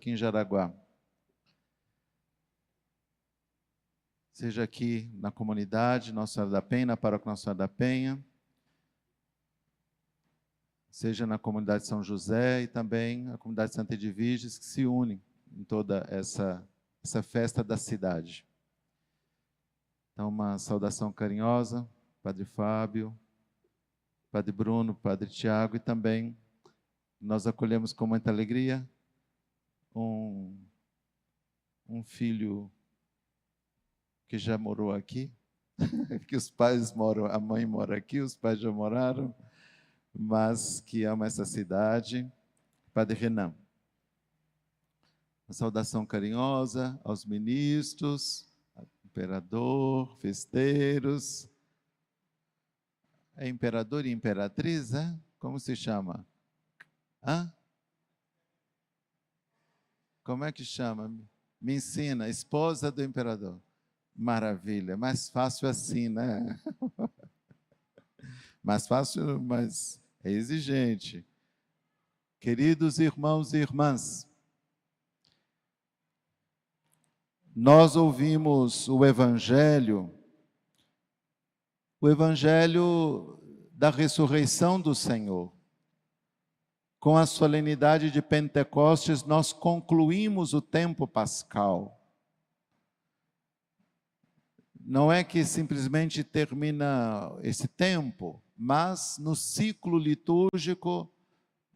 aqui em Jaraguá. Seja aqui na comunidade Nossa Senhora da Penha, na paróquia Nossa Senhora da Penha, seja na comunidade São José e também a comunidade Santa Edviges, que se unem em toda essa festa da cidade. Então, uma saudação carinhosa, Padre Fábio, Padre Bruno, Padre Tiago, e também nós acolhemos com muita alegria um filho que já morou aqui, que os pais moram, a mãe mora aqui, os pais já moraram, mas que ama essa cidade, Padre Renan. Uma saudação carinhosa aos ministros, ao imperador, festeiros. É imperador e imperatriz, é? Como se chama? Hã? Como é que chama? Me ensina, esposa do imperador. Maravilha, mais fácil assim, né? Mais fácil, mas é exigente. Queridos irmãos e irmãs, nós ouvimos o Evangelho da ressurreição do Senhor. Com a solenidade de Pentecostes, nós concluímos o tempo pascal. Não é que simplesmente termina esse tempo, mas no ciclo litúrgico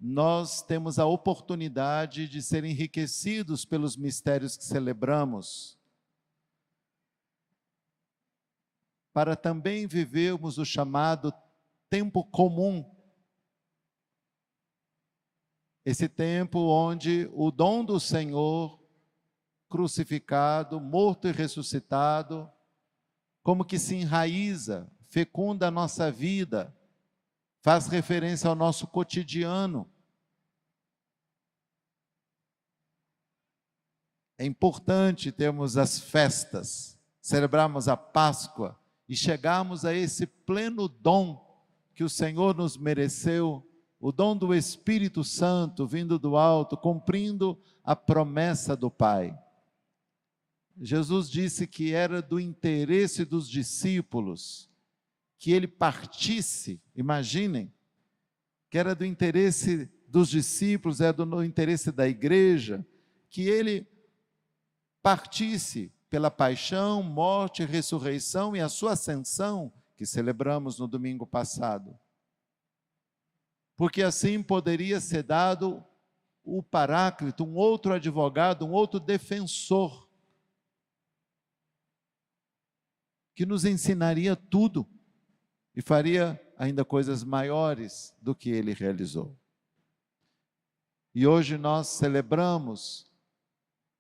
nós temos a oportunidade de ser enriquecidos pelos mistérios que celebramos, para também vivermos o chamado tempo comum. Esse tempo onde o dom do Senhor, crucificado, morto e ressuscitado, como que se enraiza, fecunda a nossa vida, faz referência ao nosso cotidiano. É importante termos as festas, celebrarmos a Páscoa e chegarmos a esse pleno dom que o Senhor nos mereceu, o dom do Espírito Santo vindo do alto, cumprindo a promessa do Pai. Jesus disse que era do interesse dos discípulos que ele partisse, imaginem, que era do interesse dos discípulos, era do interesse da igreja, que ele partisse pela paixão, morte, ressurreição e a sua ascensão, que celebramos no domingo passado. Porque assim poderia ser dado o Paráclito, um outro advogado, um outro defensor, que nos ensinaria tudo e faria ainda coisas maiores do que ele realizou. E hoje nós celebramos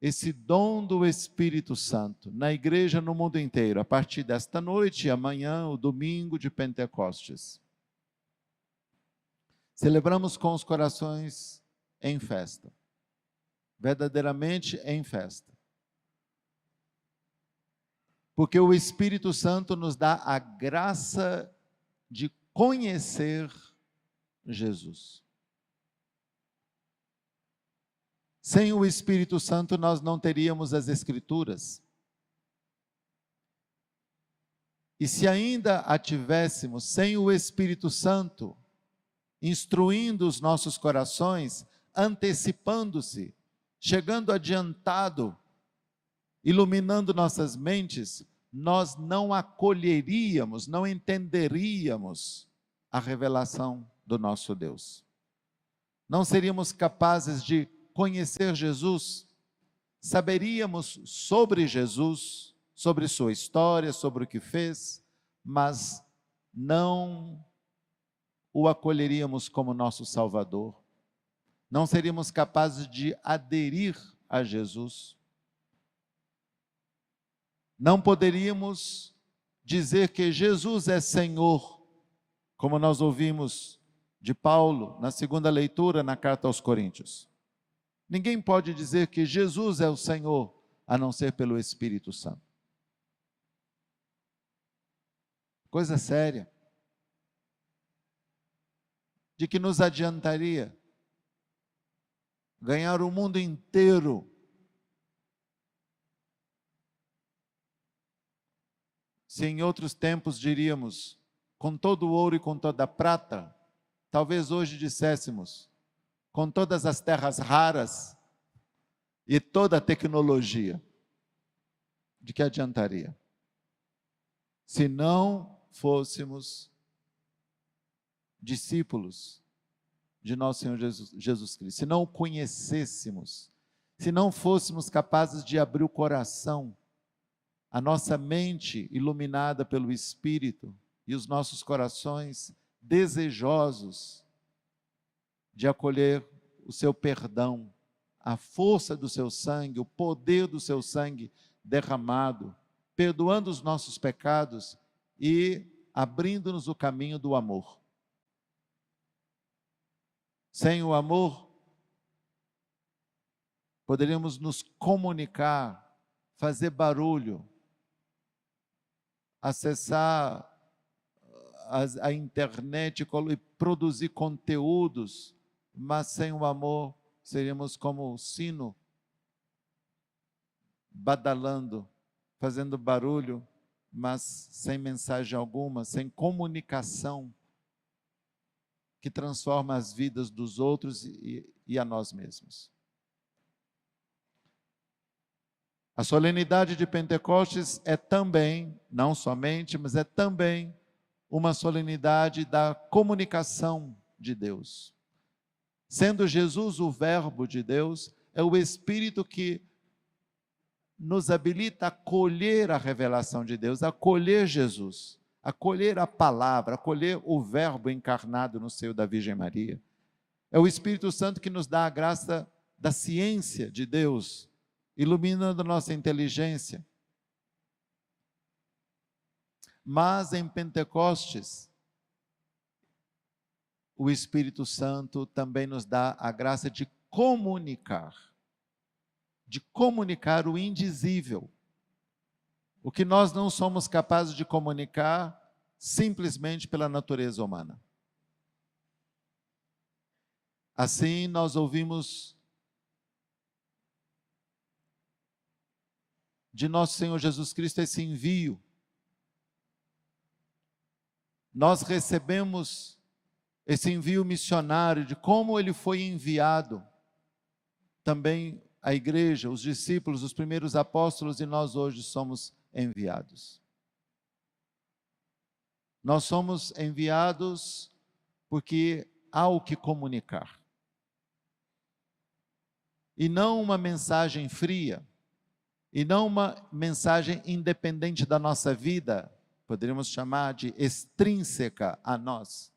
esse dom do Espírito Santo na igreja no mundo inteiro, a partir desta noite e amanhã, o domingo de Pentecostes. Celebramos com os corações em festa, verdadeiramente em festa. Porque o Espírito Santo nos dá a graça de conhecer Jesus. Sem o Espírito Santo nós não teríamos as Escrituras. E se ainda a tivéssemos sem o Espírito Santo, instruindo os nossos corações, antecipando-se, chegando adiantado, iluminando nossas mentes, nós não acolheríamos, não entenderíamos a revelação do nosso Deus. Não seríamos capazes de conhecer Jesus, saberíamos sobre Jesus, sobre sua história, sobre o que fez, mas não o acolheríamos como nosso Salvador. Não seríamos capazes de aderir a Jesus. Não poderíamos dizer que Jesus é Senhor, como nós ouvimos de Paulo na segunda leitura na carta aos Coríntios. Ninguém pode dizer que Jesus é o Senhor, a não ser pelo Espírito Santo. Coisa séria. De que nos adiantaria ganhar o mundo inteiro. Se em outros tempos diríamos, com todo o ouro e com toda a prata, talvez hoje disséssemos, com todas as terras raras e toda a tecnologia, de que adiantaria? Se não fôssemos discípulos de nosso Senhor Jesus Cristo, se não o conhecêssemos, se não fôssemos capazes de abrir o coração, a nossa mente iluminada pelo Espírito e os nossos corações desejosos de acolher o seu perdão, a força do seu sangue, o poder do seu sangue derramado, perdoando os nossos pecados e abrindo-nos o caminho do amor. Sem o amor, poderíamos nos comunicar, fazer barulho, acessar a internet e produzir conteúdos, mas sem o amor seríamos como o sino badalando, fazendo barulho, mas sem mensagem alguma, sem comunicação que transforma as vidas dos outros e a nós mesmos. A solenidade de Pentecostes é também, não somente, mas é também uma solenidade da comunicação de Deus. Sendo Jesus o Verbo de Deus, é o Espírito que nos habilita a acolher a revelação de Deus, a acolher Jesus, a acolher a palavra, a acolher o Verbo encarnado no seio da Virgem Maria. É o Espírito Santo que nos dá a graça da ciência de Deus, iluminando nossa inteligência. Mas em Pentecostes, o Espírito Santo também nos dá a graça de comunicar o indizível, o que nós não somos capazes de comunicar simplesmente pela natureza humana. Assim, nós ouvimos de nosso Senhor Jesus Cristo esse envio. Nós recebemos esse envio missionário de como ele foi enviado. Também a igreja, os discípulos, os primeiros apóstolos, e nós hoje somos enviados. Nós somos enviados porque há o que comunicar. E não uma mensagem fria, e não uma mensagem independente da nossa vida, poderíamos chamar de extrínseca a nós,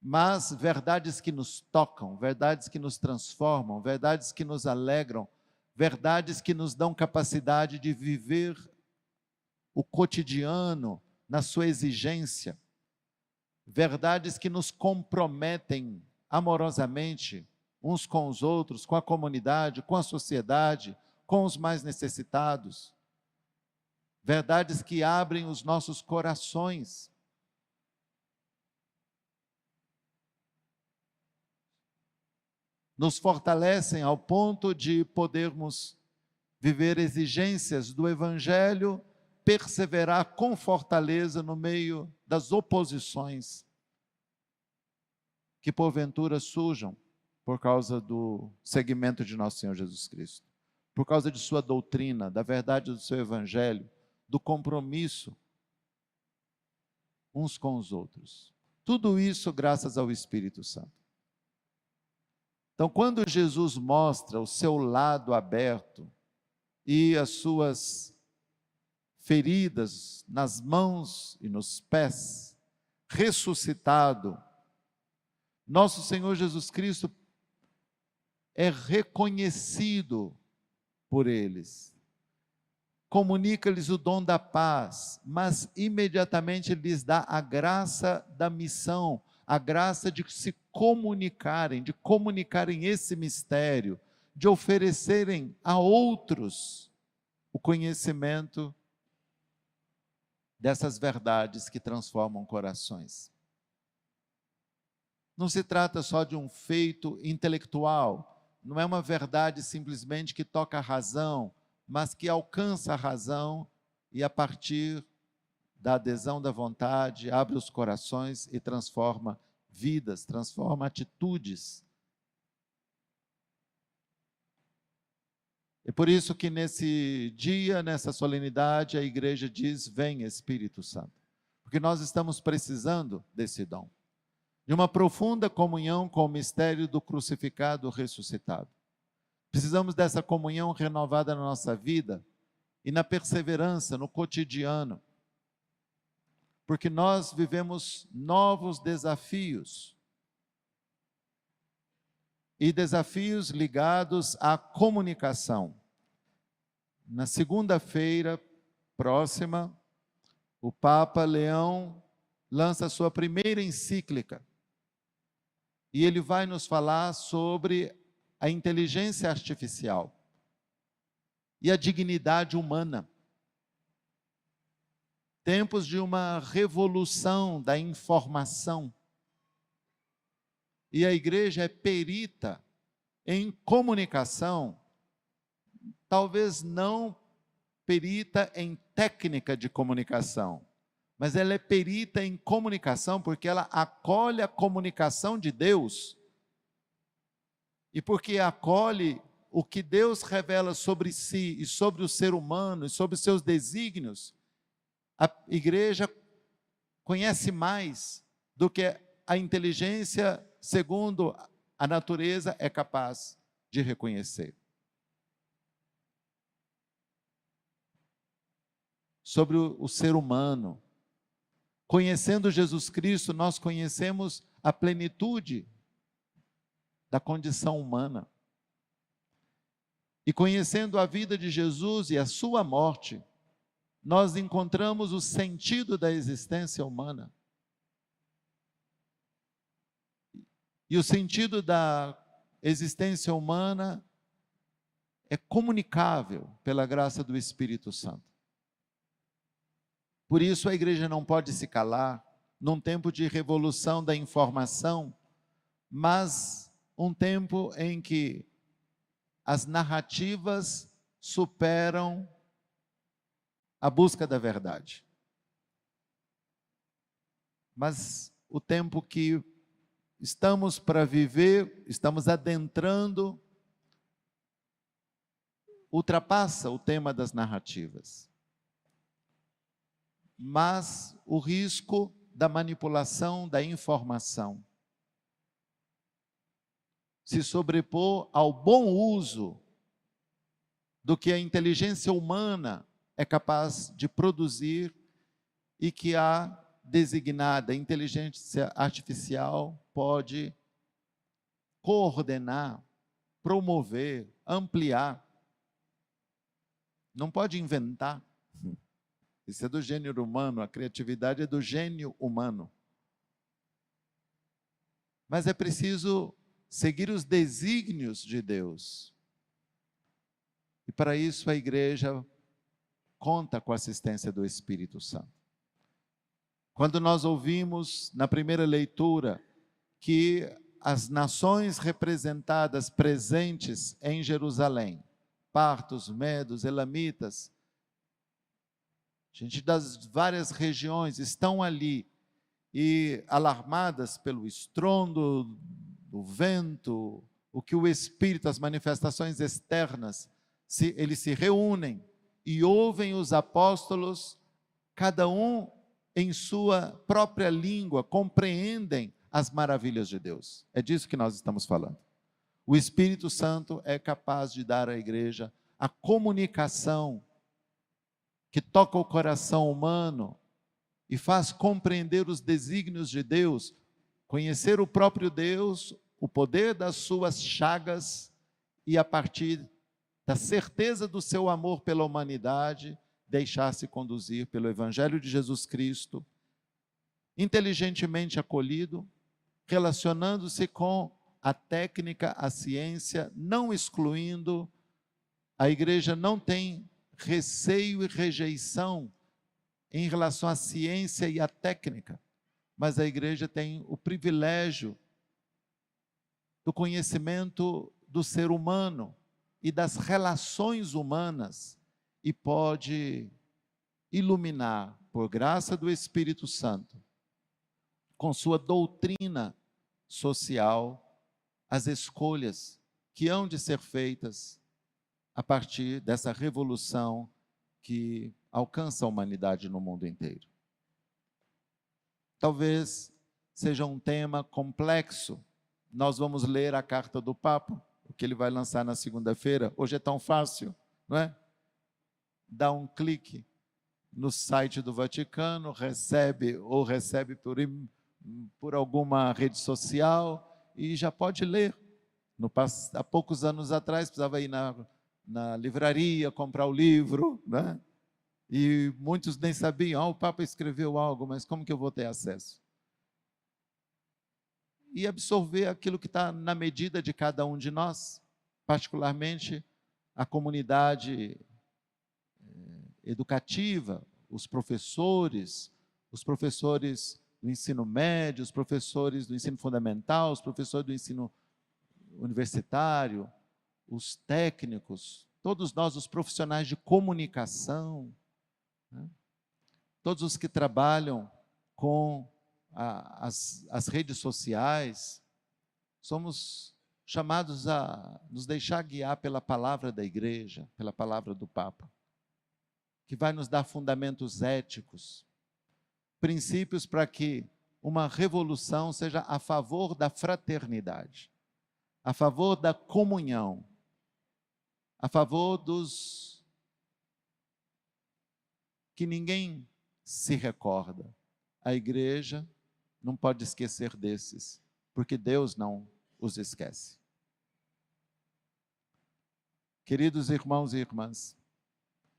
mas verdades que nos tocam, verdades que nos transformam, verdades que nos alegram, verdades que nos dão capacidade de viver o cotidiano na sua exigência, verdades que nos comprometem amorosamente uns com os outros, com a comunidade, com a sociedade, com os mais necessitados, verdades que abrem os nossos corações. Nos fortalecem ao ponto de podermos viver exigências do Evangelho, perseverar com fortaleza no meio das oposições que porventura surjam por causa do seguimento de nosso Senhor Jesus Cristo, por causa de sua doutrina, da verdade do seu Evangelho, do compromisso uns com os outros. Tudo isso graças ao Espírito Santo. Então, quando Jesus mostra o seu lado aberto e as suas feridas nas mãos e nos pés, ressuscitado, nosso Senhor Jesus Cristo é reconhecido por eles. Comunica-lhes o dom da paz, mas imediatamente lhes dá a graça da missão, a graça de se comunicarem esse mistério, de oferecerem a outros o conhecimento dessas verdades que transformam corações. Não se trata só de um feito intelectual, não é uma verdade simplesmente que toca a razão, mas que alcança a razão e, a partir da adesão da vontade, abre os corações e transforma vidas, transforma atitudes. É por isso que nesse dia, nessa solenidade, a igreja diz: vem Espírito Santo. Porque nós estamos precisando desse dom, de uma profunda comunhão com o mistério do crucificado ressuscitado. Precisamos dessa comunhão renovada na nossa vida e na perseverança, no cotidiano. Porque nós vivemos novos desafios. E desafios ligados à comunicação. Na segunda-feira próxima, o Papa Leão lança a sua primeira encíclica. E ele vai nos falar sobre a inteligência artificial e a dignidade humana. Tempos de uma revolução da informação. E a igreja é perita em comunicação, talvez não perita em técnica de comunicação, mas ela é perita em comunicação porque ela acolhe a comunicação de Deus. E porque acolhe o que Deus revela sobre si e sobre o ser humano e sobre os seus desígnios, a igreja conhece mais do que a inteligência, segundo a natureza, é capaz de reconhecer. Sobre o ser humano. Conhecendo Jesus Cristo, nós conhecemos a plenitude da condição humana. E conhecendo a vida de Jesus e a sua morte, nós encontramos o sentido da existência humana. E o sentido da existência humana é comunicável pela graça do Espírito Santo. Por isso a igreja não pode se calar num tempo de revolução da informação, mas um tempo em que as narrativas superam a busca da verdade. Mas o tempo que estamos para viver, estamos adentrando, ultrapassa o tema das narrativas. Mas o risco da manipulação da informação se sobrepor ao bom uso do que a inteligência humana é capaz de produzir e que a designada inteligência artificial pode coordenar, promover, ampliar. Não pode inventar. Isso é do gênio humano, a criatividade é do gênio humano. Mas é preciso seguir os desígnios de Deus. E para isso a igreja conta com a assistência do Espírito Santo. Quando nós ouvimos na primeira leitura que as nações representadas presentes em Jerusalém, partos, medos, elamitas, gente das várias regiões estão ali e alarmadas pelo estrondo do vento, o que o Espírito, as manifestações externas, eles se reúnem e ouvem os apóstolos, cada um em sua própria língua, compreendem as maravilhas de Deus. É disso que nós estamos falando. O Espírito Santo é capaz de dar à igreja a comunicação que toca o coração humano e faz compreender os desígnios de Deus, conhecer o próprio Deus, o poder das suas chagas e, a partir da certeza do seu amor pela humanidade, deixar-se conduzir pelo Evangelho de Jesus Cristo, inteligentemente acolhido, relacionando-se com a técnica, a ciência, não excluindo. A igreja não tem receio e rejeição em relação à ciência e à técnica, mas a igreja tem o privilégio do conhecimento do ser humano e das relações humanas e pode iluminar, por graça do Espírito Santo, com sua doutrina social, as escolhas que hão de ser feitas a partir dessa revolução que alcança a humanidade no mundo inteiro. Talvez seja um tema complexo. Nós vamos ler a carta do Papa, o que ele vai lançar na segunda-feira. Hoje é tão fácil, não é? Dá um clique no site do Vaticano, recebe por alguma rede social e já pode ler. Há poucos anos atrás, precisava ir na livraria comprar o livro, né? E muitos nem sabiam, o Papa escreveu algo, mas como que eu vou ter acesso? E absorver aquilo que está na medida de cada um de nós, particularmente a comunidade educativa, os professores do ensino médio, os professores do ensino fundamental, os professores do ensino universitário, os técnicos, todos nós, os profissionais de comunicação, né? Todos os que trabalham com as redes sociais, somos chamados a nos deixar guiar pela palavra da igreja, pela palavra do Papa, que vai nos dar fundamentos éticos, princípios para que uma revolução seja a favor da fraternidade, a favor da comunhão, a favor dos que ninguém se recorda. A igreja não pode esquecer desses, porque Deus não os esquece. Queridos irmãos e irmãs,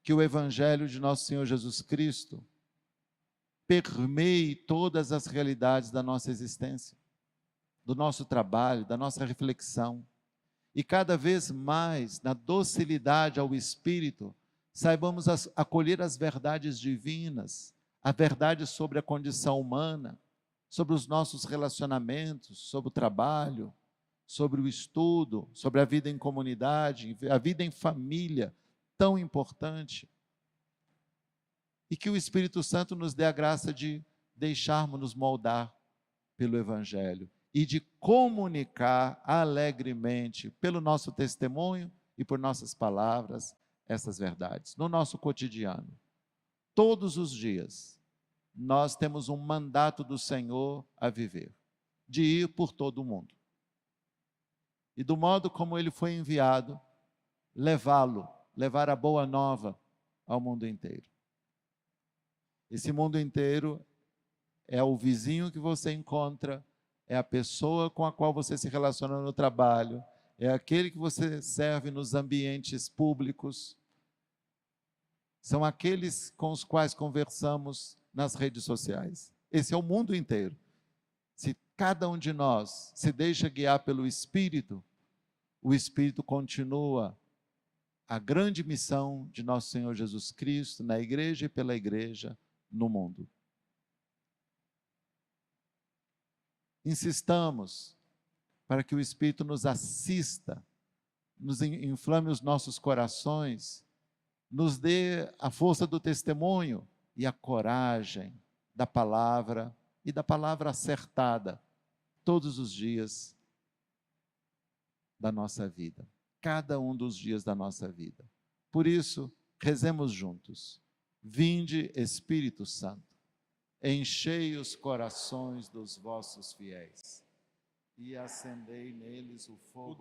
que o Evangelho de nosso Senhor Jesus Cristo permeie todas as realidades da nossa existência, do nosso trabalho, da nossa reflexão, e cada vez mais, na docilidade ao Espírito, saibamos acolher as verdades divinas, a verdade sobre a condição humana, sobre os nossos relacionamentos, sobre o trabalho, sobre o estudo, sobre a vida em comunidade, a vida em família, tão importante. E que o Espírito Santo nos dê a graça de deixarmos-nos moldar pelo Evangelho e de comunicar alegremente, pelo nosso testemunho e por nossas palavras, essas verdades, no nosso cotidiano. Todos os dias, nós temos um mandato do Senhor a viver, de ir por todo o mundo. E do modo como ele foi enviado, levar a boa nova ao mundo inteiro. Esse mundo inteiro é o vizinho que você encontra, é a pessoa com a qual você se relaciona no trabalho, é aquele que você serve nos ambientes públicos, são aqueles com os quais conversamos nas redes sociais. Esse é o mundo inteiro. Se cada um de nós se deixa guiar pelo Espírito, o Espírito continua a grande missão de nosso Senhor Jesus Cristo na igreja e pela igreja no mundo. Insistamos para que o Espírito nos assista, nos inflame os nossos corações, nos dê a força do testemunho e a coragem da palavra e da palavra acertada todos os dias da nossa vida, cada um dos dias da nossa vida. Por isso, rezemos juntos. Vinde, Espírito Santo, enchei os corações dos vossos fiéis e acendei neles o fogo